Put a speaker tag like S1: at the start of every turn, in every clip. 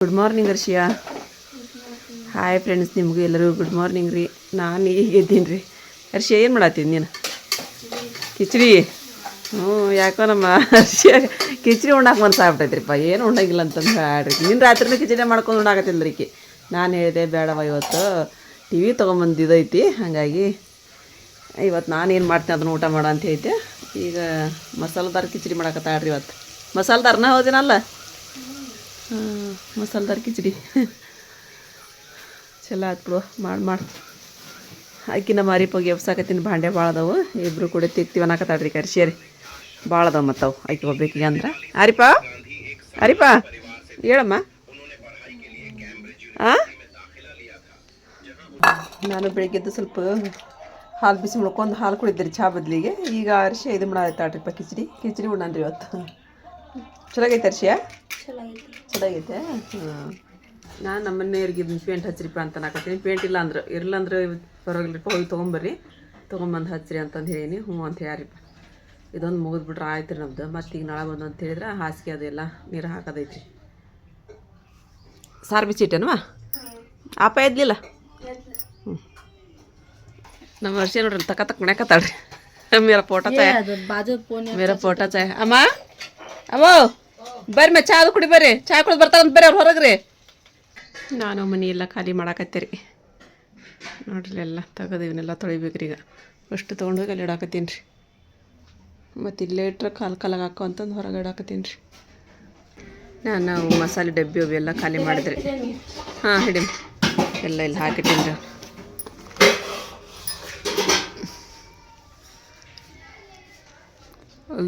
S1: Good morning Harshiya. Hi friends, ನಿಮಗೂ ಎಲ್ಲರಿಗೂ good morning ರೀ. ನಾನು ಈಗ ಎದ್ದೀನಿ ರೀ. ಹರ್ಷಿಯಾ ಏನು ಮಾಡತ್ತೀನಿ ನೀನು? ಕಿಚಡಿ. ಯಾಕೋ ನಮ್ಮ ಹರ್ಷಿಯಾ ಕಿಚಡಿ ಉಣ್ಣಾಕೆ ಮನ್ಸು ಆಗ್ಬಿಟ್ಟೈತ್ರಿಪ್ಪ. ಏನು ಉಣ್ಣಾಗಿಲ್ಲ ಅಂತಂದು ಹೇಳ್ರಿ. ನಿನ್ನ ರಾತ್ರಿನೂ ಕಿಚಡಿ ಮಾಡ್ಕೊಂಡು ಉಣ್ಣಾಕತ್ತಿಲ್ಲ ರೀ. ನಾನು ಹೇಳಿದೆ ಬೇಡವ, ಇವತ್ತು ಟಿ ವಿ ತೊಗೊಂಬಂದಿದ್ದೈತಿ, ಹಾಗಾಗಿ ಇವತ್ತು ನಾನೇನು ಮಾಡ್ತೀನಿ ಅದನ್ನು ಊಟ ಮಾಡೋ ಅಂತ ಹೇಳಿದ್ದೆ. ಈಗ ಮಸಾಲೆದಾರ ಕಿಚಡಿ ಮಾಡಕತ್ತಾಳ್ರಿ. ಇವತ್ತು ಮಸಾಲೆದಾರನ ಹೋದಿನಲ್ಲ, ಮಸಾಲೆದಾರ ಕಿಚಡಿ ಚಲೋ ಆಯ್ತು ಬಿಡು. ಮಾಡಿ ಆಕಿನ ಮಾರಿಪೋಗಿ ಎಬ್ಸಾಕತ್ತೀನಿ. ಭಾಂಡೆ ಭಾಳ ಅದಾವು, ಇಬ್ಬರು ಕೂಡ ತೆಗ್ತೀವಿ ಅನ್ನಕತ್ತಾಳ್ರಿ. ಕರ್ಸಿಯರಿ ಭಾಳ ಅದಾವ ಮತ್ತು ಅವು ಆಕೆ ಒಬ್ಬೇಕಿಗೆ ಅಂದ್ರೆ. ಅರಿಪಾ ಹೇಳಮ್ಮ. ನಾನು ಬೆಳಿಗ್ಗೆದ್ದು ಸ್ವಲ್ಪ ಹಾಲು ಬಿಸಿ ಮಾಡ್ಕೊಂಡು ಹಾಲು ಕುಡಿದ್ರಿ ಚಹಾ ಬದಲಿಗೆ. ಈಗ ಅರಿಶಿ ಇದು ಮಾಡಾಯ್ತಾಳ್ರಿಪ್ಪ ಕಿಚಡಿ ಉಣ್ಣನ್ರಿ ಇವತ್ತು. ಚಲಾಗೈತೆ ಅರಿಶಿಯಾ? ಚಲಾಗೈತೆ. ನಾನು ನಮ್ಮ ಮನೆಯವ್ರಿಗೆ ಇದನ್ನ ಪೇಂಟ್ ಹಚ್ಚಿರಿಪ್ಪ ಅಂತ ನಾಕತ್ತೀನಿ. ಪೇಂಟ್ ಇರಲ್ಲಂದ್ರೆ ಪರವಾಗಿಲ್ಲರಿಪ್ಪ, ಹೋಗಿ ತೊಗೊಂಬಂದು ಹಚ್ಚಿರಿ ಅಂತಂದು ಹೇಳೀನಿ. ಹ್ಞೂ ಅಂತ ಯಾರಿಪ್ಪ. ಇದೊಂದು ಮುಗಿದ್ಬಿಟ್ರೆ ಆಯ್ತು ರೀ ನಮ್ದು. ಮತ್ತು ಈಗ ನಾಳೆ ಬಂದು ಅಂತ ಹೇಳಿದ್ರೆ ಹಾಸಿಗೆ ಅದೆಲ್ಲ ನೀರು ಹಾಕೋದೈತಿ. ಸಾರು ಬಿಚ್ಚಿಟ್ಟೇನವಾ? ಆಪ ಎದ್ಲಿಲ್ಲ. ಹ್ಞೂ ನಮ್ಮ ವರ್ಷ ನೋಡ್ರಿ ತಕ್ಕ ಮಣ್ಯಾಕತ್ತಾಳ್ರಿ. ಮೇರಾ ಫೋಟೋ ಚಾಯ್, ಮೇರಾ ಫೋಟೋ ಚಾಯ್. ಅಮ್ಮ ಬರ್ರಿ ಚಾ ಅದು ಕುಡಿ ಬರ್ರಿ. ಚಾ ಕುಡಿದು ಬರ್ತಾರಂತ ಬರ್ರಿ ಅವ್ರು ಹೊರಗ್ರಿ. ನಾನು ಮನೆ ಎಲ್ಲ ಖಾಲಿ ಮಾಡಾಕತ್ತೀರಿ ನೋಡ್ರಿ. ಎಲ್ಲ ತೆಗೆದು ಇವನ್ನೆಲ್ಲ ತೊಳಿಬೇಕ್ರಿ. ಈಗ ಅಷ್ಟು ತೊಗೊಂಡೋಗಿ ಅಲ್ಲಿ ಇಡಾಕತ್ತೀನಿ ರೀ. ಮತ್ತು ಇಲ್ಲೇ ಇಟ್ರೆ ಕಾಲಾಗ ಹಾಕೋ ಅಂತಂದು ಹೊರಗೆ ಇಡಾಕತ್ತೀನಿ ರೀ. ನಾವು ಮಸಾಲೆ ಡಬ್ಬಿ ಅವು ಎಲ್ಲ ಖಾಲಿ ಮಾಡಿದ್ರಿ. ಹಾಂ ಹಿಡಿ ಎಲ್ಲ ಇಲ್ಲಿ ಹಾಕಿಟ್ಟೀನಿ ರೀ.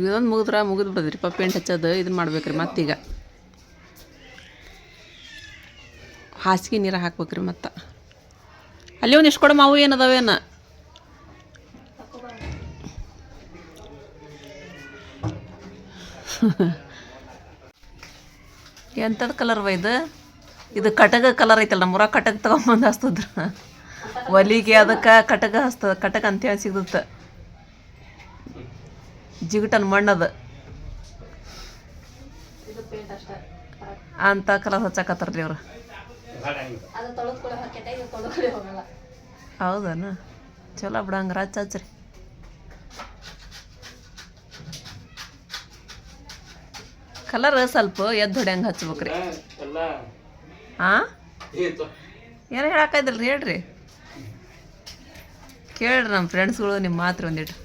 S1: ಇದೊಂದು ಮುಗಿದು ಬಿಡೋದ್ರಿಪ್ಪ ಪೇಂಟ್ ಹಚ್ಚೋದು. ಇದನ್ನು ಮಾಡ್ಬೇಕ್ರಿ. ಮತ್ತೀಗ ಹಾಸಿಗೆ ನೀರು ಹಾಕ್ಬೇಕ್ರಿ. ಮತ್ತು ಅಲ್ಲಿ ಒಂದು ಇಷ್ಟು ಕೊಡ ಮಾವು ಏನದಾವೇನ. ಎಂಥದ್ದು ಕಲರ್ವ ಇದು ಕಟಗ ಕಲರ್ ಐತಲ್ಲ. ನಮ್ಮೂರಾಗ ಕಟಕ್ ತೊಗೊಂಬಂದು ಹಚ್ತದ್ರ ಒಲಿಗೆ. ಅದಕ್ಕೆ ಕಟಕ ಅಂತೇಳಿ ಸಿಗ್ದತ್ತ. ಜಿಗಟನ್ ಮಣ್ಣದು ಅಂತ ಕಲರ್ ಹಚ್ಚಾಕತ್ತಾರ್ರಿ ಅವ್ರು. ಹೌದನ? ಚಲೋ ಬಿಡ ಹಂಗಾರ ಹಚ್ಚ್ರಿ. ಕಲರ್ ಸ್ವಲ್ಪ ಎದ್ದು ಹೊಡ್ಯಂಗೆ ಹಚ್ಬೇಕ್ರಿ. ಏನು ಹೇಳಕ್ಕಾಯ್ದಲ್ರಿ? ಹೇಳ್ರಿ, ಕೇಳ್ರಿ ನಮ್ಮ ಫ್ರೆಂಡ್ಸ್ಗಳು ನಿಮ್ಮ ಮಾತ್ರ ಒಂದಿಟ್ಟು.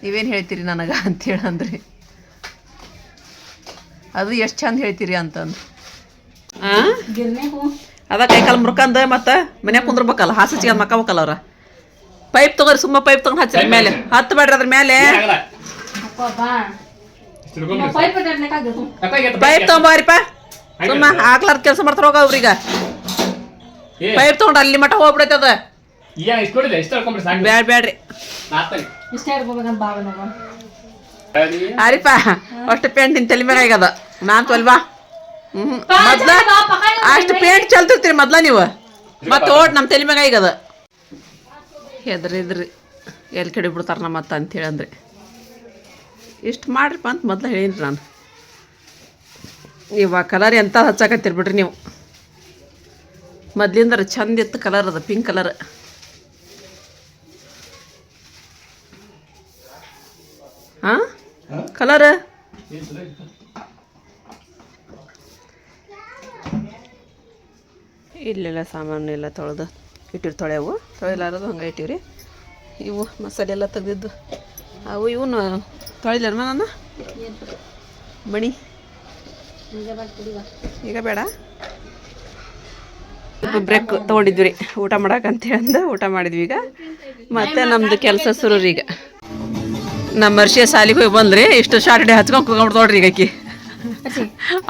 S1: ನೀವೇನು ಹೇಳ್ತೀರಿ ನನಗೆ ಅಂತೇಳಂದ್ರಿ. ಅದು ಎಷ್ಟು ಚಂದ ಹೇಳ್ತೀರಿ ಅಂತಂದು. ಅದ ಕೈಕಾಲು ಮುರ್ಕಂದು ಮತ್ತು ಮನ್ಯಾಗ ಕುಂದ್ರಬೇಕಲ್ಲ, ಹಾಸಿಗೆ ಅದು ಮಕ್ಕಬೇಕಲ್ಲ ಅವ್ರ. ಪೈಪ್ ತೊಗೊರಿ, ಸುಮ್ಮ ಪೈಪ್ ತೊಗೊಂಡು ಹಚ್ಚಿರ ಮೇಲೆ. ಹತ್ತು ಬೇಡ್ರಿ ಅದ್ರ ಮೇಲೆ ಪೈಪ್ ತೊಗೊಂಬಾರಿಪ್ಪ. ಸುಮ್ಮ ಹಾಕ್ಲಾರ್ದ ಕೆಲಸ ಮಾಡ್ತಾರ ಹೋಗ ಅವ್ರೀಗ. ಪೈಪ್ ತೊಗೊಂಡು ಅಲ್ಲಿ ಮಟ್ಟ ಹೋಗ್ಬಿಡೈತದ. ಬ್ಯಾಡ್ರಿ ಅರಿಪ. ಅಷ್ಟು ಪೇಂಟ್ ನಿನ್ ತಲೆ ಮೇಲೆ ಆಗ್ಯದ. ನಾನ್ ತೊಲ್ವಾ ಮೊದ್ಲ ಅಷ್ಟು ಪೇಂಟ್ ಚಲ್ತಿರ್ತೀರಿ ಮೊದ್ಲ ನೀವು. ಮತ್ತೆ ಓಟ್ ನಮ್ಮ ತಲೆ ಮ್ಯಾಗ ಆಗ್ಯದ. ಹೆದ್ರಿದ್ರಿ ಎಲ್ಲಿ ಕಡಿ ಬಿಡ್ತಾರ ನಮ್ಮ ಮತ್ತೆ ಅಂತೇಳಿ ಅಂದ್ರೆ ಇಷ್ಟು ಮಾಡ್ರಿಪ್ಪ ಅಂತ ಮೊದ್ಲು ಹೇಳೀನಿ ನಾನು. ಇವಾಗ ಕಲರ್ ಎಂತ ಹಚ್ಚಾಕತ್ತೀರಿ ಬಿಡ್ರಿ ನೀವು. ಮೊದ್ಲಿಂದ ಚಂದ ಇತ್ತು ಕಲರ್, ಅದು ಪಿಂಕ್ ಕಲರ್. ಹಾಂ ಕಲರ್ ಇಲ್ಲೆಲ್ಲ ಸಾಮಾನು ಎಲ್ಲ ತೊಳೆದು ಇಟ್ಟಿರಿ. ತೊಳೆವು ತೊಳೆಲಾರದು ಹಂಗೆ ಇಟ್ಟಿವ್ರಿ. ಇವು ಮಸಾಲೆ ಎಲ್ಲ ತೆಗೆದಿದ್ದು ಅವು ಇವನು ತೊಳಿಲ್ಲ ನಾನು ಮಣಿ. ಈಗ ಬೇಡ, ಬ್ರೇಕ್ ತೊಗೊಂಡಿದ್ವಿ ರೀ ಊಟ ಮಾಡಕ್ಕಂತೇಳಿ ಅಂದು ಊಟ ಮಾಡಿದ್ವಿ. ಈಗ ಮತ್ತೆ ನಮ್ಮದು ಕೆಲಸ ಶುರು ರೀ. ಈಗ ನಮ್ಮ ವರ್ಷ ಸಾಲಿಗೆ ಹೋಗಿ ಬಂದ್ರಿ. ಇಷ್ಟು ಶಾರ್ಟ್ ಡೇ ಹಚ್ಕೊಂಡು ಕುತ್ಕೊಂಡ್ಬಿಡ್ತೋಡ್ರಿ ಈಗ ಆಕಿ.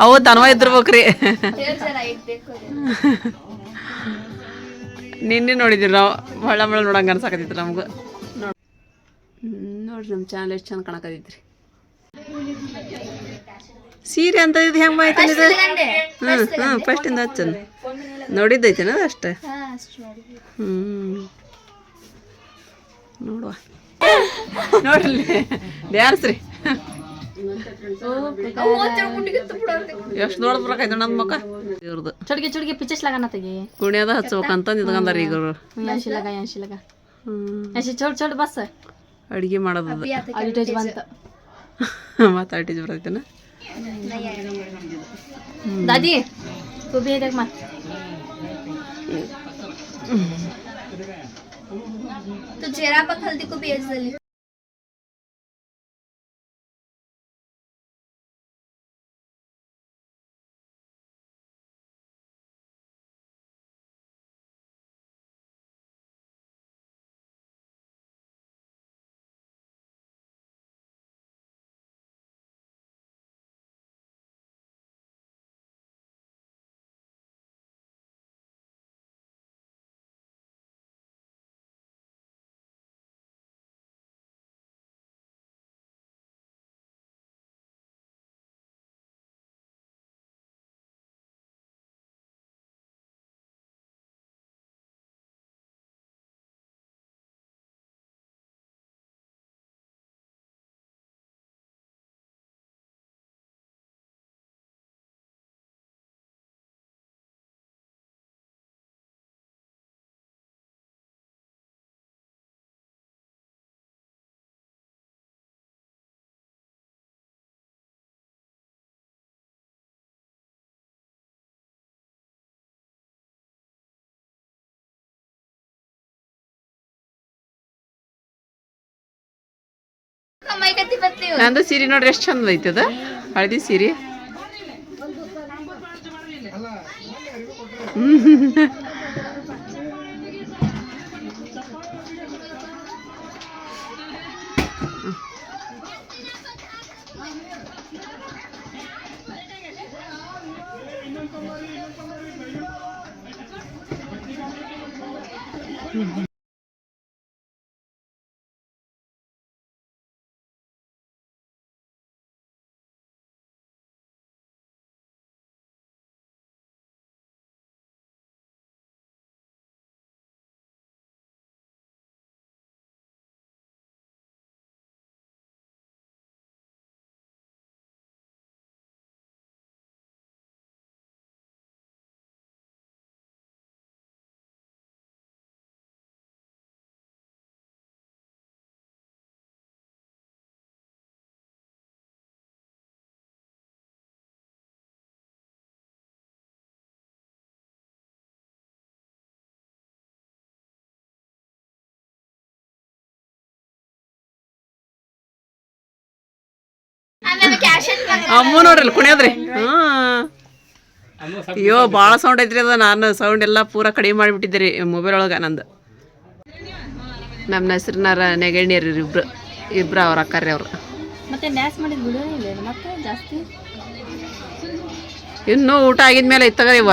S1: ಅವು ತನವ ಇದ್ದಿರ್ಬೇಕ್ರಿ. ನಿನ್ನೆ ನೋಡಿದ್ವಿ ನಾವು. ಮಳ ನೋಡಂಗೆ ಅನ್ಸಾಕತ್ತಿತ್ತು ನಮ್ಗೆ. ನೋಡ್ರಿ ನಮ್ಮ ಚಾನಲ್ ಎಷ್ಟು ಚಂದ ಕಾಣಕತ್ತೈತ್ರಿ. ಸೀರೆ ಅಂತ ಇದು ಹೆಂಗೆ ಆಯ್ತು? ಫಸ್ಟಿಂದ ಹಚ್ಚಂದು ನೋಡಿದ್ದೈತೇನ ಅಷ್ಟೇ. ನೋಡುವ ನೋಡ್ರಿ ಡ್ಯಾನ್ಸ್ ರೀ. ಎಷ್ಟು ದೊಡ್ಡ ಬರಕೈತೆ ನನ್ನ ಮಕ್ಕ ಇವ್ರದ್ದು
S2: ಚುಡ್ಗೆ ಚುಡ್ಗೆ ಪಿಚಸ್ ಲಗಾನ ತೆಗಿ
S1: ಕುಣಿಯೋದ ಹಚ್ಬೇಕಂತ ನಿಂತ್ಕೊಂಡಾರ ಈಗ ಅವರು
S2: ಯಾಶಿ ಲಗ ಯಾಶಿ ಚೋಡ್ ಚೋಡ್ ಬಸ್
S1: ಅಡುಗೆ ಮಾಡೋದು
S2: ಅಡಿಟೇಜ್ ಬಂತ
S1: ಮತ್ತೆ ಅಡಿಟೇಜ್ ಬರ್ತೈತೆನ
S2: दादी तू भी देख मत
S3: तो चेहरा पर हल्दी को भेज दली कमाई कति बत्ती हो
S1: ನಂದು ಸೀರೆ ನೋಡ್ರಿ ಎಷ್ಟು ಚಂದ ಐತಿ ಅದ ಹಳದಿ ಸೀರೆ
S3: आम्ही कॅशन
S1: ಅಮ್ಮ ನೋಡ್ರಿ ಕುಣಿಯೋದ್ರಿ ಅಯ್ಯೋ ಭಾಳ ಸೌಂಡ್ ಐತ್ರಿ ಅದ ನಾನು ಸೌಂಡ್ ಎಲ್ಲ ಪೂರ ಕಡಿಮೆ ಮಾಡಿಬಿಟ್ಟಿದ್ದೆ ರೀ ಮೊಬೈಲ್ ಒಳಗೆ ನಂದು ನಮ್ಮ ಹೆಸ್ರನಾರ ನೆಗಣ್ಯರಿ ಇಬ್ರು ಅವ್ರ ಅಕ್ಕಾರಿ ಅವ್ರು
S2: ಮತ್ತೆ ಡ್ಯಾನ್ಸ್ ಮಾಡಿದ ವಿಡಿಯೋ ಇಲ್ಲ ಮತ್ತೆ ಜಾಸ್ತಿ
S1: ಇನ್ನೂ ಊಟ ಆಗಿದ್ಮೇಲೆ ಇತ್ತಗ ಇವ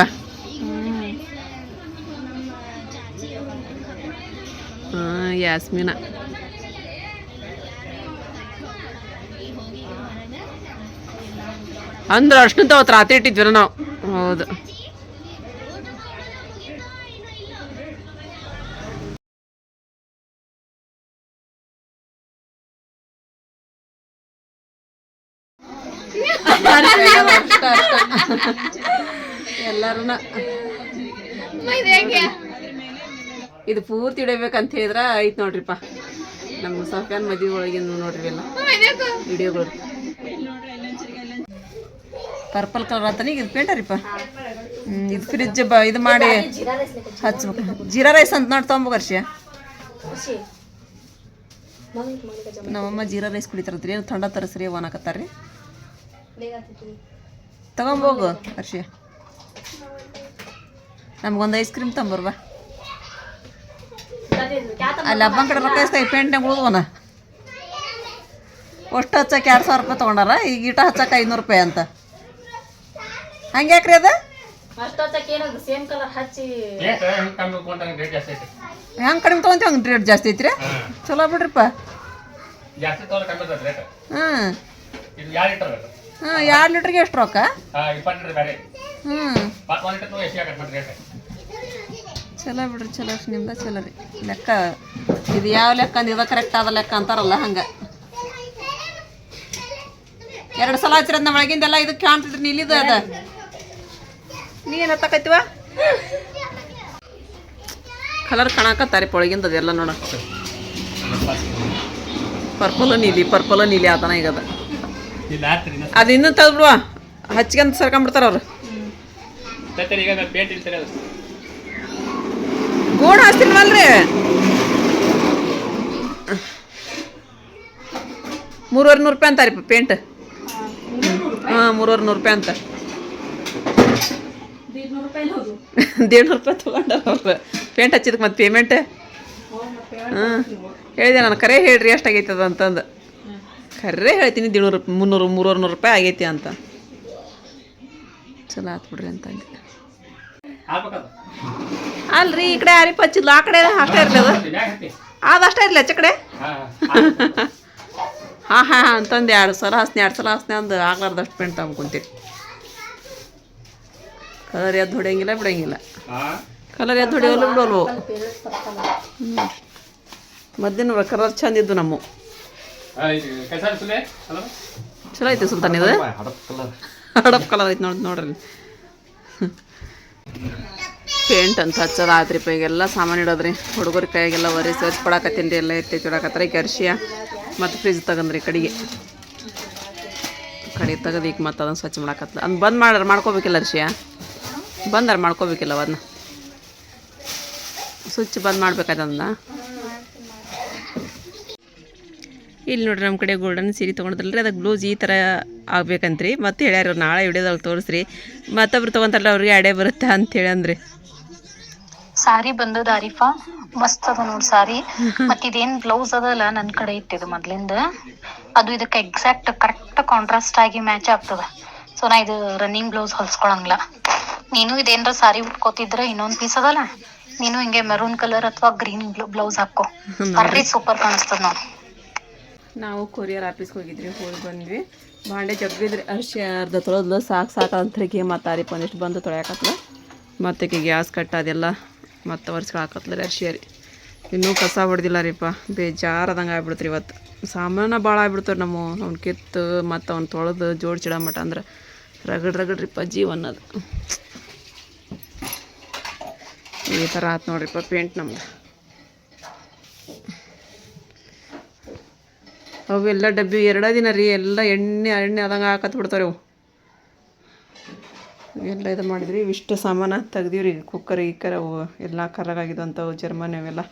S1: ಹಾಂ ಯಾಸ್ಮಿನ ಅಂದ್ರೆ ಅಷ್ಟಂತ ಅವತ್ತು ರಾತ್ರಿ ಇಟ್ಟಿದ್ವಿ ನಾವು ಹೌದು ಎಲ್ಲರೂ ಇದು ಪೂರ್ತಿ ಇಡಬೇಕಂತ ಹೇಳಿದ್ರ ಐತ್ ನೋಡ್ರಿಪ್ಪ ನಮ್ಮ ಸಫ್ಯಾನ್ ಮದುವೆ ಒಳಗಿನ ನೋಡ್ರಿ ಎಲ್ಲ ವಿಡಿಯೋಗಳು ಪರ್ಪಲ್ ಕಲರ್ ಆತನ ಈಗ ಇದು ಪೇಂಟರಿಪ್ಪ ಇದು ಫ್ರಿಜ್ ಇದು ಮಾಡಿ ಹಚ್ಬೇಕು ಜೀರಾ ರೈಸ್ ಅಂತ ನೋಡಿ ತೊಗೊಂಬೋಗರ್ಷ ನಮ್ಮಮ್ಮ ಜೀರಾ ರೈಸ್ ಕುಡಿತಾರತ್ರಿ ಏನು ಥಂಡ ತರಿಸ್ರಿ ಒಣಕತ್ತಾರ್ರಿ ತಗೊಂಬೋಗು ಹರ್ಷ ನಮ್ಗೊಂದು ಐಸ್ ಕ್ರೀಮ್ ತೊಂಬರ್ವಾ ಅಲ್ಲಿ ಹಬ್ಬನ ಕಡೆ ರೊಕ್ಕ ಇಸ್ತಾಯಿ ಪೇಂಟ್ನಾಗ ಉಳಿದ್ವನ ಅಷ್ಟು ಹಚ್ಚಕ್ಕೆ 2,000 ರೂಪಾಯಿ ತೊಗೊಂಡಾರ ಈಗ ಈಟ ಹಚ್ಚಕ್ಕೆ 500 ರೂಪಾಯಿ ಅಂತ ಹಂಗೆ ಯಾಕ್ರಿ ಅದ ಹೆಂಗೆ ಕಡಿಮೆ ತೊಗೊಂತೀವಿ ಹಂಗೆ ರೇಟ್ ಜಾಸ್ತಿ ಐತ್ರಿ ಚಲೋ ಬಿಡ್ರಿಪ್ಪ ಹಾಂ ಹಾಂ 2 ಲೀಟ್ರಿಗೆ ಎಷ್ಟು ರೊಕ್ಕ ಹ್ಞೂ ಚಲೋ ಬಿಡ್ರಿ ಚಲೋ ನಿಮ್ದು ಚಲೋ ರೀ ಲೆಕ್ಕ ಇದು ಯಾವ ಲೆಕ್ಕ ಇದು ಕರೆಕ್ಟ್ ಆದ ಲೆಕ್ಕ ಅಂತಾರಲ್ಲ ಹಂಗೆ 2 ಸಲ ಹಚ್ಚಿರೋದು ನಮ್ಮ ಒಳಗಿಂದೆಲ್ಲ ಇದಕ್ಕೆ ಕಾಣ್ತಿದ್ರಿ ನೀಲಿದು ಅದ ನೀ ಏನು ತಕೈತಿವ ಕಲರ್ ಕಾಣಕತ್ತಾರಿ ಒಳಗಿಂದ ಅದೆಲ್ಲ ನೋಡ ಪರ್ಪಲ್ ನೀಲಿ ಆತನ ಈಗ ಅದು ಇನ್ನೂ ತೆಗೆದ್ಬಿಡುವ ಹಚ್ಕೊಂತ ಸರ್ಕೊಂಡ್ಬಿಡ್ತಾರ ಅವ್ರು ಗೋಣ ಹಚ್ತೀನಲ್ರಿ 300 ರೂಪಾಯಿ ಅಂತಾರಿಪ್ಪ ಪೇಂಟ್ ಹಾಂ 300 ರೂಪಾಯಿ ಅಂತ 150 ರೂಪಾಯಿ ತೊಗೊಂಡಾರ ಅವ್ರು ಪೇಂಟ್ ಹಚ್ಚಿದಕ್ಕೆ ಮತ್ತೆ ಪೇಮೆಂಟ್ ಹಾಂ ಹೇಳಿದೆ ನಾನು ಕರೆ ಹೇಳ್ರಿ ಎಷ್ಟಾಗೈತದ ಅಂತಂದು ಕರೆ ಹೇಳ್ತೀನಿ 150 300 ರೂಪಾಯಿ ಆಗೈತಿ ಅಂತ ಚಲೋ ಆತ್ ಬಿಡ್ರಿ ಅಂತಂದು ಅಲ್ರಿ ಈ ಕಡೆ ಆರಿಪ ಹಚ್ಚಿದ್ಲು ಆ ಕಡೆ ಅಷ್ಟೇ ಇರಲಿ ಅದು ಅಷ್ಟೇ ಇರಲಿ ಆಚೆ ಕಡೆ ಹಾಂ ಅಂತಂದು 2 ಸಲ ಹಸ್ನೆ ಅಂದು ಆಗ್ಲಾರ್ದಷ್ಟು ಪೇಂಟ್ ತಗೊಂಡ್ಕೊಂತೀರಿ ಕಲರ್ ಎದ್ದು ಹೊಡೆಯಂಗಿಲ್ಲ ಬಿಡಂಗಿಲ್ಲ ಕಲರ್ ಎದ್ದು ಹೊಡೆಯಲ್ಲ ಬಿಡೋಲ್ವು ಮಧ್ಯಾಹ್ನ ಕಲರ್ ಚಂದ ಇದ್ದು ನಮ್ಮ ಚಲೋ ಐತಿ ಸುಲ್ತಾನ್ ಇದು ಹಡಪ್ ಕಲರ್ ಐತಿ ನೋಡ್ರಿ ಪೇಂಟ್ ಅಂತ ಹಚ್ಚೋದು ಆತ್ರಿ ಈಗೆಲ್ಲ ಸಾಮಾನು ಇಡೋದ್ರಿ ಹುಡುಗರ ಕೈಗೆಲ್ಲ ಒರೆಸಿ ಕೊಡಾಕತ್ತೀನಿ ರೀ ಎಲ್ಲ ಎತ್ತಿ ಇಡಾಕತ್ತಾರ ಈಗ ಅರ್ಶಿಯ ಮತ್ತು ಫ್ರಿಜ್ ತಗೊಂಡ್ರಿ ಕಡೆಗೆ ತೆಗೆದು ಈಗ ಮತ್ತೆ ಅದನ್ನು ಸ್ವಚ್ಛ ಮಾಡಾಕತ್ಲ ಅದನ್ನ ಬಂದ್ ಮಾಡ್ಕೋಬೇಕಿಲ್ಲ ಅರ್ಶಿಯ ಮಾಡ್ಕೋಬೇಕಿಲ್ಲ ಅದನ್ನ ಸ್ವಿಚ್ ಬಂದ್ ಮಾಡ್ಬೇಕಾಯ್ತು ಅದನ್ನ ಇಲ್ಲಿ ನೋಡ್ರಿ ನಮ್ಮ ಕಡೆ ಗೋಲ್ಡನ್ ಸೀರೆ ತೊಗೊಂಡ್ರಲ್ರಿ ಅದಕ್ಕೆ ಬ್ಲೌಸ್ ಈ ಥರ ಆಗ್ಬೇಕಂತ್ರಿ ಮತ್ತೆ ಹೇಳ್ಯಾರ ನಾಳೆ ವಿಡಿಯೋದಾಗ ತೋರಿಸ್ರಿ ಮತ್ತೊಬ್ರು ತೊಗೊಂತಾರಲ್ಲ ಅವ್ರಿಗೆ ಅಡೆ ಬರುತ್ತೆ ಅಂತೇಳಿ ಅಂದ್ರಿ
S4: ಸಾರಿ ಬಂದದ ಆರಿಫಾ ಮಸ್ತ್ ಅದ ನೋಡ್ ಸಾರಿ ಮತ್ ಇದೇನ್ ಬ್ಲೌಸ್ ಅದಲ್ಲ ನನ್ ಕಡೆ ಇಟ್ಟಿದ್ದು ಮೊದ್ಲಿಂದ ಅದು ಇದಕ್ಕೆ ಎಕ್ಸಾಕ್ಟ್ ಕರೆಕ್ಟ್ ಕಾಂಟ್ರಾಸ್ಟ್ ಆಗಿ ಮ್ಯಾಚ್ ಆಗ್ತದ ಸೊ ನಾ ಇದು ರನ್ನಿಂಗ್ ಬ್ಲೌಸ್ ಹೊಲ್ಸ್ಕೊಳಂಗಿಲ್ಲ ನೀನು ಇದೇನ್ರ ಸಾರಿ ಉಟ್ಕೋತಿದ್ರ ಇನ್ನೊಂದ್ ಪೀಸ್ ಅದಲ್ಲ ನೀನು ಹಿಂಗೆ ಮೆರೂನ್ ಕಲರ್ ಅಥವಾ ಗ್ರೀನ್ ಬ್ಲೌಸ್ ಹಾಕೋ ಬರ್ರಿ ಸೂಪರ್ ಕಾಣಿಸ್ತದ ನೋಡಿ
S1: ನಾವು ಕೊರಿಯರ್ ಆಫೀಸ್ಗೆ ಹೋಗಿದ್ರಿ ಹೋಗಿ ಬಂದ್ವಿ ಬಾಂಡೆ ಜಗ್ಗಿದ್ರಿ ಅರ್ಶಿ ಅರ್ಧ ತೊಳೆದ್ಲು ಸಾಕು ಅಂತ್ರಿಗೆ ಮತ್ತು ಆರಿಪ ಒಂದಿಷ್ಟು ಬಂದು ತೊಳೆಯಾಕತ್ಲ ಮತ್ತೆ ಗ್ಯಾಸ್ ಕಟ್ ಅದೆಲ್ಲ ಮತ್ತು ಒರೆಸ್ಕೊಳಕತ್ಲ ರೀ ಅರ್ಶಿ ರೀ ಇನ್ನೂ ಕಸ ಹೊಡೆದಿಲ್ಲ ರೀಪ ಬೇಜಾರದಂಗೆ ಆಗ್ಬಿಡ್ತ್ರಿ ಇವತ್ತು ಸಾಮಾನ ಭಾಳ ಆಗ್ಬಿಡ್ತಾರೆ ಅವ್ನು ಕಿತ್ತು ಮತ್ತು ಅವ್ನು ತೊಳೆದು ಜೋಡಿಸಿಡ ಮಟ ಅಂದ್ರೆ ರಗಡ್ರಿಪ್ಪ ಜೀವನ ಅದು ಈ ಥರ ಆಯ್ತು ನೋಡ್ರಿಪ್ಪ ಪೇಂಟ್ ನಮ್ದು ಅವೆಲ್ಲ ಡಬ್ಬಿ 2 ದಿನ ರೀ ಎಲ್ಲ ಎಣ್ಣೆ ಆದಂಗೆ ಹಾಕತ್ ಬಿಡ್ತಾವೆ ಅವು ಎಲ್ಲ ಇದು ಮಾಡಿದ್ರಿ ಇಷ್ಟು ಸಾಮಾನು ತೆಗ್ದೀವ್ರಿ ಕುಕ್ಕರ್ ಗಿಕ್ಕರ್ ಅವು ಎಲ್ಲ ಕರ್ರಾಗಿದ್ದಂಥವು ಜರ್ಮನಿ ಅವೆಲ್ಲ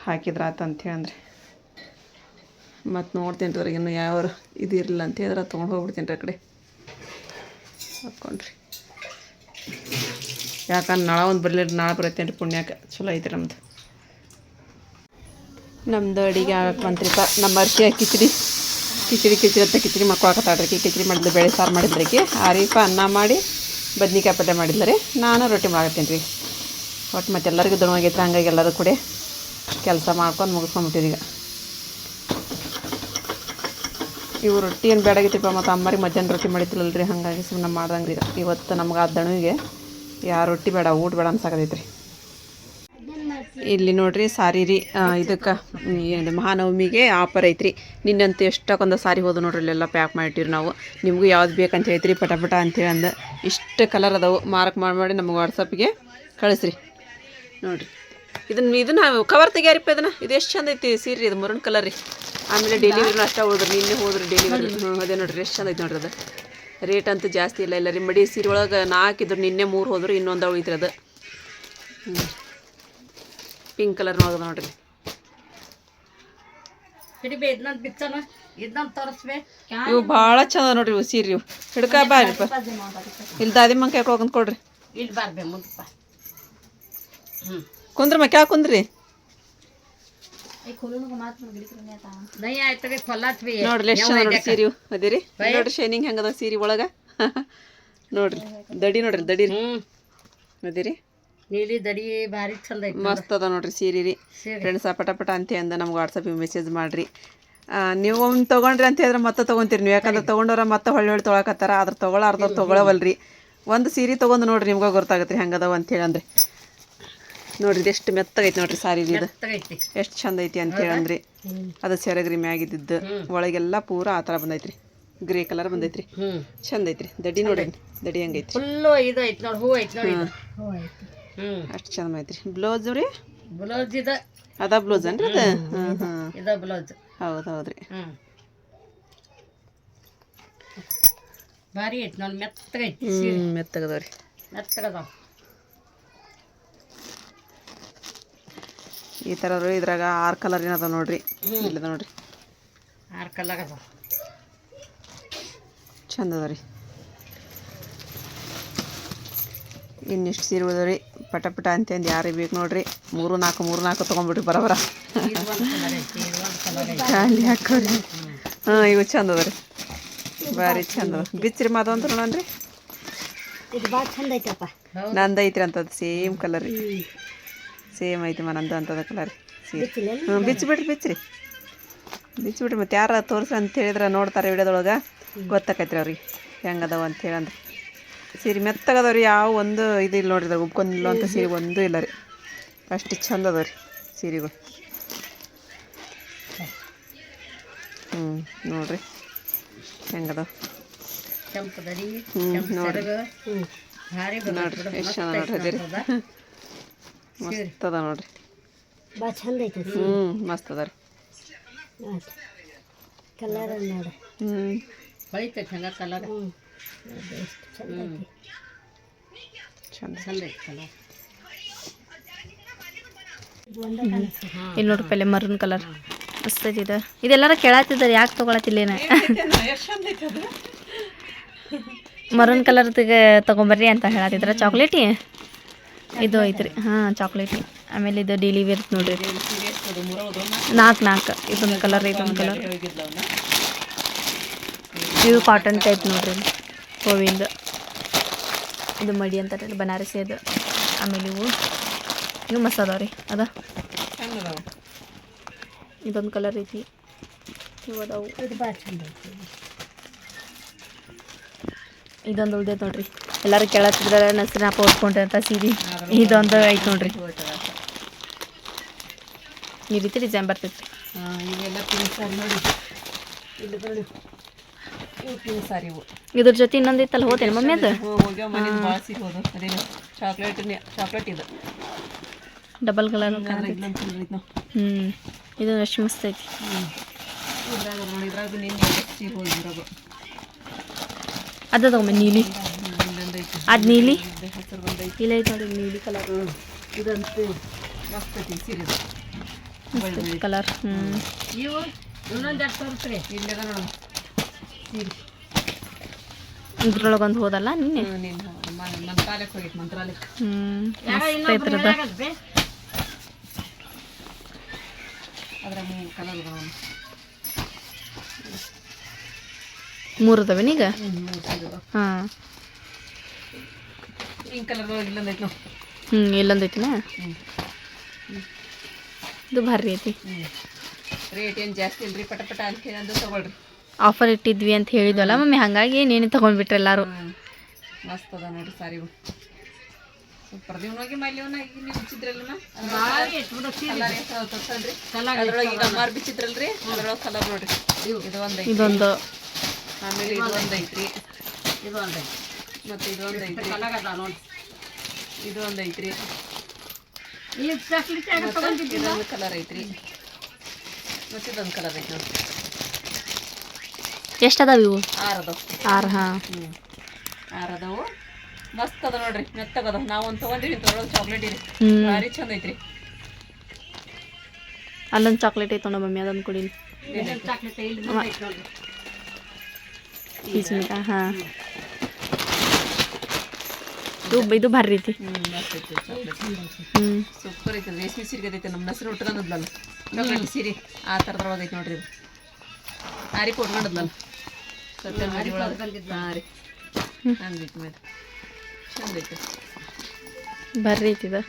S1: ಹಾಕಿದ್ರೆ ಆತ ಅಂತೇಳಿ ಅಂದ್ರೆ ಮತ್ತು ನೋಡ್ತೀನಿ ರೀ ಇನ್ನು ಯಾವ ಇದು ಇರಲಿಲ್ಲ ಅಂತ ಹೇಳಿದ್ರೆ ತೊಗೊಂಡು ಹೋಗ್ಬಿಡ್ತೀನಿ ರೀ ಆ ಕಡೆ ಹಾಕ್ಕೊಂಡ್ರಿ ಯಾಕಂದ್ರೆ ನಾಳೆ ಬರ್ತೇನೆ ರೀ ಪುಣ್ಯಕ್ಕೆ ಚಲೋ ಐತೆ ನಮ್ದು ಅಡುಗೆ ಆಗಕ್ಕೆ ಬಂತ್ರಿಪ್ಪ ನಮ್ಮ ಅರ್ಶಿ ಕಿಚಡಿ ಅಂತ ಕಿಚಡಿ ಮಾಡ್ಕೊಳಕತ್ತಾಳ್ರಿ ಕಿಚಡಿ ಮಾಡಿದ್ಲು ಬೇಳೆ ಸಾರು ಮಾಡಿದ್ರಿ ಆರೀಪ ಅನ್ನ ಮಾಡಿ ಬದ್ನಿಕಾಯಿ ಪಲ್ಯ ಮಾಡಿದ್ರಿ ನಾನು ರೊಟ್ಟಿ ಮಾಡತ್ತೀನಿ ರೀ ಒಟ್ಟು ಮತ್ತೆ ಎಲ್ಲರಿಗೂ ದಣವಾಗೈತ್ರಿ ಹಂಗಾಗಿ ಎಲ್ಲರೂ ಕೂಡ ಕೆಲಸ ಮಾಡ್ಕೊಂಡು ಮುಗಿಸ್ಕೊಂಡ್ಬಿಟ್ಟಿರಿ ಈಗ ಇವು ರೊಟ್ಟಿ ಏನು ಬೇಡಾಗಿತ್ತಪ್ಪ ಮತ್ತು ಅಮ್ಮರಿಗೆ ಮಧ್ಯಾಹ್ನ ರೊಟ್ಟಿ ಮಾಡಿದ್ರಲ್ರಿ ಹಾಗಾಗಿ ಸುಮ್ಮನೆ ಮಾಡ್ದಂಗೆ ಈಗ ಇವತ್ತು ನಮ್ಗೆ ಆ ದಣವಿಗೆ ಯಾವ ರೊಟ್ಟಿ ಬೇಡ ಊಟ ಬೇಡ ಅನ್ಸಾಕತೈತ್ರಿ ಇಲ್ಲಿ ನೋಡ್ರಿ ಸಾರಿ ರೀ ಇದಕ್ಕೆ ಮಹಾನವಮಿಗೆ ಆಫರ್ ಐತ್ರಿ ನಿನ್ನಂತೂ ಎಷ್ಟಕ್ಕೊಂದು ಸಾರಿ ಹೋದ ನೋಡ್ರಿ ಇಲ್ಲೆಲ್ಲ ಪ್ಯಾಕ್ ಮಾಡಿಟ್ಟಿರಿ ನಾವು ನಿಮಗೂ ಯಾವ್ದು ಬೇಕಂತ ಹೇಳ್ತೀರಿ ಪಟ ಅಂತೇಳಿ ಅಂದು ಇಷ್ಟು ಕಲರ್ ಅದಾವು ಮಾರ್ಕ್ ಮಾಡಿ ನಮಗೆ ವಾಟ್ಸಪ್ಗೆ ಕಳಿಸ್ರಿ ನೋಡಿರಿ ಇದನ್ನು ಕವರ್ ತೆಗಿಯಾರಿಪ್ಪ ಇದು ಎಷ್ಟು ಚಂದ ಐತಿ ಸೀರೆ ಇದು ಮರೂನ್ ಕಲರ್ ರೀ ಆಮೇಲೆ ಡೆಲಿವರಿನೂ ಅಷ್ಟೇ ಹೋದ್ರಿ ನಿನ್ನೆ ಹೋದ್ರಿ ಡೆಲಿವರಿ ಅದೇ ನೋಡಿರಿ ಎಷ್ಟು ಚಂದ ಐತಿ ನೋಡ್ರಿ ಅದು ರೇಟ್ ಅಂತೂ ಜಾಸ್ತಿ ಇಲ್ಲ ರೀ ಮಡಿ ಸೀರೆ ಒಳಗೆ 4 ಇದ್ರು ನಿನ್ನೆ 3 ಹೋದ್ರು ಇನ್ನೊಂದು ಉಳಿತ್ರಿ ಅದು ಪಿಂಕ್ ಕಲರ್ ನೋಡೋದು ನೋಡ್ರಿ ಇವು ಭಾಳ ಚಂದ ನೋಡ್ರಿ ಇವು ಸೀರೆ ಇವು ಹಿಡ್ಕ ಬಾರಿಪ್ಪ ಇಲ್ಲಿ ದಾದಿ ಮಂಕ ಯಾಕೆ ಕೊಡ್ರಿ ಕುಂದ್ರಮ್ಮ ಕ್ಯಾ ಕುಂದ್ರಿ ನೋಡ್ರಿ ಎಷ್ಟು ಚಂದ ನೋಡ್ರಿ ಸೀರೆ ಅದಿರಿ ನೋಡ್ರಿ ಶೈನಿಂಗ್ ಹೆಂಗದ ಸೀರೆ ಒಳಗ ನೋಡ್ರಿ ದಡಿ ಅದಿರಿ
S2: ನೀಲಿ ದಡಿ ಭಾರಿ ಚಂದ ಐತಿ
S1: ಮಸ್ತ್ ಅದ ನೋಡ್ರಿ ಸೀರೆ ರೀ ಫ್ರೆಂಡ್ಸ್ ಪಟ ಅಂತ ಅಂದ ನಮ್ಗೆ ವಾಟ್ಸಪ್ಪಿಗೆ ಮೆಸೇಜ್ ಮಾಡಿರಿ ನೀವು ಒಮ್ಮೆ ತೊಗೊಂಡ್ರಿ ಅಂತ ಹೇಳಿದ್ರೆ ಮತ್ತೆ ತೊಗೊಂತೀರಿ ನೀವು ಯಾಕಂದ್ರೆ ತೊಗೊಂಡವ್ರ ಮತ್ತೆ ಹೊಳ್ಳಿ ತೊಗೊಳಕತ್ತಾರ ಅದ್ರ ತೊಗೊಳಾರ್ದವ್ರು ತೊಗೊಳವಲ್ರಿ ಒಂದು ಸೀರೆ ತೊಗೊಂಡು ನೋಡ್ರಿ ನಿಮ್ಗೆ ಗೊತ್ತಾಗತ್ತೆ ರೀ ಹಂಗದವ ಅಂತೇಳಿ ಅಂದ್ರೆ ನೋಡ್ರಿ ಇದು ಎಷ್ಟು ಮೆತ್ತಗೈತಿ ನೋಡ್ರಿ ಸಾರಿ ಇದು ಎಷ್ಟು ಚಂದ ಐತಿ ಅಂತೇಳಿ ಅಂದ್ರಿ ಅದು ಸೆರಗ್ರಿ ಮ್ಯಾಗಿದ್ದು ಒಳಗೆಲ್ಲ ಪೂರ ಆ ಥರ ಬಂದೈತ್ರಿ ಗ್ರೇ ಕಲರ್ ಬಂದೈತ್ರಿ. ಚಂದ ಐತ್ರಿ. ದಡಿ ನೋಡಿ, ದಡಿ ಹಂಗೈತ್ರಿ.
S2: ಫುಲ್ಲು ಇದು ಐತಿ ನೋಡಿ, ಹೂ ಐತಿ ನೋಡಿ ಇದು.
S1: ಅಷ್ಟು ಚಂದ ಐತ್ರಿ. ಬ್ಲೌಸ್ ರೀ
S2: ಬ್ಲೌಸ್ ಇದು
S1: ಅದ ಬ್ಲೌಸ್ ಅನ್ರಿ ಅದು.
S2: ಇದ ಬ್ಲೌಸ್.
S1: ಹೌದು ಹೌದ್ರಿ.
S2: ಭಾರಿ ಐತಿ ನೋಡಿ, ಮೆತ್ತಗೈತಿ.
S1: ಮೆತ್ತಗದವ್ರಿ.
S2: ಮೆತ್ತಗದಾವ
S1: ಈ ಥರ ರೀ. ಇದ್ರಾಗ 6 ಕಲರ್ ಏನದ ನೋಡ್ರಿ. ಇಲ್ಲದ ನೋಡ್ರಿ
S2: 6 ಕಲರ್ ಅದಾವ.
S1: ಚಂದ ಅದ ರೀ. ಇನ್ನಿಷ್ಟು ಸೀರೆ ಉಳಿದವ್ರಿ. ಪಟ ಪಟ ಅಂತಂದು ಯಾರಿಗೆ ಬೇಕು ನೋಡ್ರಿ 3-4 ತೊಗೊಂಡ್ಬಿಟ್ರಿ ಬರಬರ ಖಾಲಿ ಹಾಕೋರಿ. ಇವು ಚಂದ ಅದ ರೀ. ಭಾರಿ ಚಂದ ಅದ. ಬಿಚ್ಚ್ರಿ ಮಾತು ಅಂತ ನೋಡ್ರಿ.
S2: ಇದು ಭಾಳ ಚಂದ ಐತಪ್ಪ.
S1: ನಂದು ಐತ್ರಿ ಅಂತದ್ದು ಸೇಮ್ ಕಲರ್ ರೀ. ಸೇಮ್ ಐತಿ ನಂದು ಅಂತದ ಕಲರ್ ಸೀರೆ. ಬಿಚ್ಚಿಬಿಡ್ರಿ ಬಿಚ್ಚಿಬಿಡ್ರಿ. ಮತ್ತು ಯಾರು ತೋರಿಸ್ರಿ ಅಂತ ಹೇಳಿದ್ರೆ ನೋಡ್ತಾರೆ ವಿಡಿಯೋದೊಳಗೆ ಗೊತ್ತಾಕೈತ್ರಿ ಅವ್ರಿಗೆ ಹೆಂಗದಾವ ಅಂತ ಹೇಳಂದ್ರೆ. ಸೀರೆ ಮೆತ್ತಗದವ್ರಿ. ಯಾವ ಒಂದು ಇದು ಇಲ್ಲ ನೋಡ್ರಿ. ಇದ್ರಾಗ ಉಬ್ಕೊಂಡಿಲ್ಲ ಅಂತ ಸೀರೆ ಒಂದೂ ಇಲ್ಲ ರೀ. ಅಷ್ಟು ಚಂದ ಅದಾವ ರೀ ಸೀರೆಗಳು. ನೋಡ್ರಿ ಹೆಂಗದಾವ.
S2: ಕೆಂಪದಡಿ
S1: ನೋಡ್ರಿ
S2: ಭಾರಿ
S1: ನೋಡ್ರಿ ಎಷ್ಟು ಚಂದ ನೋಡ್ರಿ. ಅದೇ ರೀ ಮಸ್ತ್ ಅದ ನೋಡ್ರಿ.
S2: ಭಾಳ ಚಂದ ಐತಿ.
S1: ಮಸ್ತ್ ಅದ ರೀ.
S2: ಕಲರ್ ನೋಡಿ. ಹೊಳಿತೈತಿ ಹಂಗ ಕಲರ್.
S1: ಚಂದ
S2: ಚಂದ ಐತಿ ಕಲರ್.
S5: ಇಲ್ಲಿ ನೋಡ್ರಿ ಪಲ್ಲೆ ಮರೂನ್ ಕಲರ್ ಮಸ್ತ್ ಐತಿ. ಇದೆಲ್ಲಾರ ಕೇಳತ್ತಿದ್ದಾರೆ ಯಾಕೆ ತೊಗೊಳತ್ತಿಲ್ಲೇನ. ಮರೂನ್ ಕಲರ್ದಾಗ ತೊಗೊಂಬರ್ರಿ ಅಂತ ಹೇಳತ್ತಿದ್ರ. ಚಾಕ್ಲೇಟಿ ಇದು ಐತ್ರಿ. ಚಾಕ್ಲೇಟಿ. ಆಮೇಲೆ ಇದು ಡೈಲಿ ವೇರ್ ನೋಡ್ರಿ 4 ಇದೊಂದು ಕಲರ್ ಇದೊಂದು ಕಲರ್. ಇದು ಕಾಟನ್ ಟೈಪ್ ನೋಡ್ರಿ. ಹೂವಿಂದ ಇದು ಮಡಿ ಅಂತಾರೆ ಬನಾರಸಿ ಅದು. ಆಮೇಲೆ ಇವು ಮಸ್ತ್ ಅದಾವ ರೀ. ಅದ ಇದೊಂದು ಕಲರ್ ಐತಿ. ಇವು ಅದಾವು.
S2: ಇದು ಭಾಳ ಚಂದ ಐತಿ.
S5: ಇದೊಂದು ಉಳ್ದೈತೆ ನೋಡ್ರಿ. ಎಲ್ಲರೂ ಕೇಳತ್ತಿದ್ರೆ ನಸ್ರಿನಪ್ಪ ಓದ್ಕೊಂಡ್ರೆ ಅಂತ ಸೀರೆ. ಇದೊಂದು ಐತೆ ನೋಡ್ರಿ. ಈ ರೀತಿ ಡಿಸೈನ್ ಬರ್ತೈತಿ.
S1: ಇವೆಲ್ಲ ಪಿಂಕ್ ಸಾರಿ ನೋಡಿ. ಇಲ್ಲಿ ನೋಡಿ ಇವು ಪಿಂಕ್ ಸಾರಿ. ಇವು
S5: ಇದ್ರ ಜೊತೆ ಇನ್ನೊಂದು ಇತ್ತಲ್ಲ ಹೋತೇನೆ ಮಮ್ಮಿ ಅದು.
S1: ಹೋಗ್ಯಾವ ಮನೇದು ಭಾಳ ಸೀರೆ ಹೋದು. ಅದೇನು ಚಾಕ್ಲೇಟ್ ಇದು
S5: ಡಬಲ್ ಕಲರ್. ಇದು ಎಷ್ಟು ಮಸ್ತ್ ಐತಿ.
S1: ಇದ್ರಾಗ ನೋಡಿ. ಇದ್ರಾಗ ನಿನ್ನೆ ಸೀರೆ ಹೋಗಿದ್ರಾಗ
S5: ಅದ ತಗೊಂಬ ನೀಲಿ. ಅದು ನೀಲಿ
S1: ಹಸಿರು ಬಂದೈತಿ.
S5: ಇಲ್ಲ ಐತೆ ನೋಡಿ ನೀಲಿ ಕಲರ್.
S1: ಇದಂತೂ ಮಸ್ತ್ ಐತಿ ಸೀರೆ
S5: ಕಲರ್.
S2: ಇವು ಇನ್ನೊಂದು 2 ತೋರಿಸ್ರಿ.
S1: ಇಲ್ಲದ ನೋಡು ಸೀರೆ.
S5: ಇದ್ರೊಳಗೊಂದು ಹೋದಲ್ಲ ನಿನ್ನೆ.
S1: ಮಂತ್ರಾಲಯಕ್ಕೆ ಹೋಗಿತ್ತು. ಮಂತ್ರಾಲಯಕ್ಕೆ
S5: ಮಸ್ತ್ ಐತ್ರದ.
S1: ಅದ್ರಾಗ 3 ಕಲರ್ ಅದಾವ.
S5: 3 ಅದಾವೇನು ಈಗ? ಹಾಂ
S1: ಪಿಂಕ್ ಕಲರ್ ಇಲ್ಲೊಂದೈತಿ ನಾವು.
S5: ಇಲ್ಲೊಂದೈತಿನ. ಇದು ಭಾರಿ ಐತಿ.
S1: ರೇಟ್ ಏನು ಜಾಸ್ತಿ ಇಲ್ರಿ. ಪಟ ಪಟ ಅಂತ ಹೇಳಂದು ತೊಗೊಳ್ರಿ.
S5: ಆಫರ್ ಇಟ್ಟಿದ್ವಿ ಅಂತ ಹೇಳಿದ್ವಲ್ಲ ಮಮ್ಮಿ, ಹಾಗಾಗಿ ನೀನು ತೊಗೊಂಡ್ಬಿಟ್ರೆ ಎಲ್ಲರೂ.
S1: ಮಸ್ತ್ ಅದ ನೋಡ್ರಿ ಸಾರಿವು. ಸೂಪರ್. ಹೋಗಿ ಮೈಲಿವನ್ನ ಈಗ ನೀವು ಬಿಚ್ಚಿದ್ರಲ್ಲ ಅದ್ರೊಳಗೆ ಈಗ ಅಮ್ಮಾರು ಬಿಚ್ಚಿದ್ರಲ್ರಿ ಅದ್ರೊಳಗೆ ಕಲರ್ ನೋಡ್ರಿ. ಇದು ಒಂದೈತಿ.
S5: ಇದೊಂದು.
S1: ಆಮೇಲೆ ಇದು ಒಂದೈತ್ರಿ.
S2: ಇದು ಒಂದೈತಿ.
S1: ಮತ್ತು ಇದು ಒಂದೈತ್ರಿ.
S2: ಕಲರ್ ಅದ ನೋಡಿ.
S1: ಇದು ಒಂದೈತ್ರಿ.
S2: ಈ ಚಾಕ್ಲೇಟ್
S1: ಇದೊಂದು ಕಲರ್ ಐತ್ರಿ. ಮತ್ತು ಇದೊಂದು ಕಲರ್ ಐತಿ ನೋಡಿ.
S5: ಎಷ್ಟು ಅದಾವ ಇವು?
S1: 6 ಅದಾವ.
S5: 6. ಹಾಂ
S1: 6 ಅದಾವು. ಮಸ್ತ್ ಅದ ನೋಡ್ರಿ. ಮೆತ್ತಗದ. ನಾವೊಂದು ತೊಗೊಂಡಿವಿ. ತೊಗೊಳೋದು ಚಾಕ್ಲೇಟ್ ಇದೆ. ಭಾರಿ ಚಂದ ಐತ್ರಿ.
S5: ಅಲ್ಲೊಂದು ಚಾಕ್ಲೇಟ್ ಐತೆ ನೋಡ ಮಮ್ಮಿ, ಅದೊಂದು ಕುಡಿ.
S2: ಚಾಕ್ಲೇಟ್ ಇಲ್ಲಿ ನೋಡ್ರಿ.
S5: ಪೀಸ್ಮಿಕ. ಹಾಂ ಇದು ಭಾರಿ ಐತಿ.
S1: ಮಸ್ತ್ ಐತಿ ಚಾಕ್ಲೇಟ್. ಸೂಪರ್ ಐತಿ. ರೇಷ್ಮೆ ಸೀರೆ ಐತೆ. ನಮ್ಮ ಹೆಸರು ಉಟ್ಕೊಂಡದ್ಲಲ್ಲ ಚಾಕ್ಲೇಟ್ ಸೀರೆ. ಆ ಥರದೊಳಗೆ ಐತಿ ನೋಡ್ರಿ. ಇದು ಆರಿ ಕೊಟ್ಕೊಂಡದ್ಲಲ್ಲ ಸತ್ಯ ಮಾಡಿ ಒಳಗೆ. ಹಾಂ ರೀ ಹಂಗೈತಿ ಮೇಲೆ ಚಂದ ಐತಿ.
S5: ಭಾರಿ ಐತಿ ಇದು.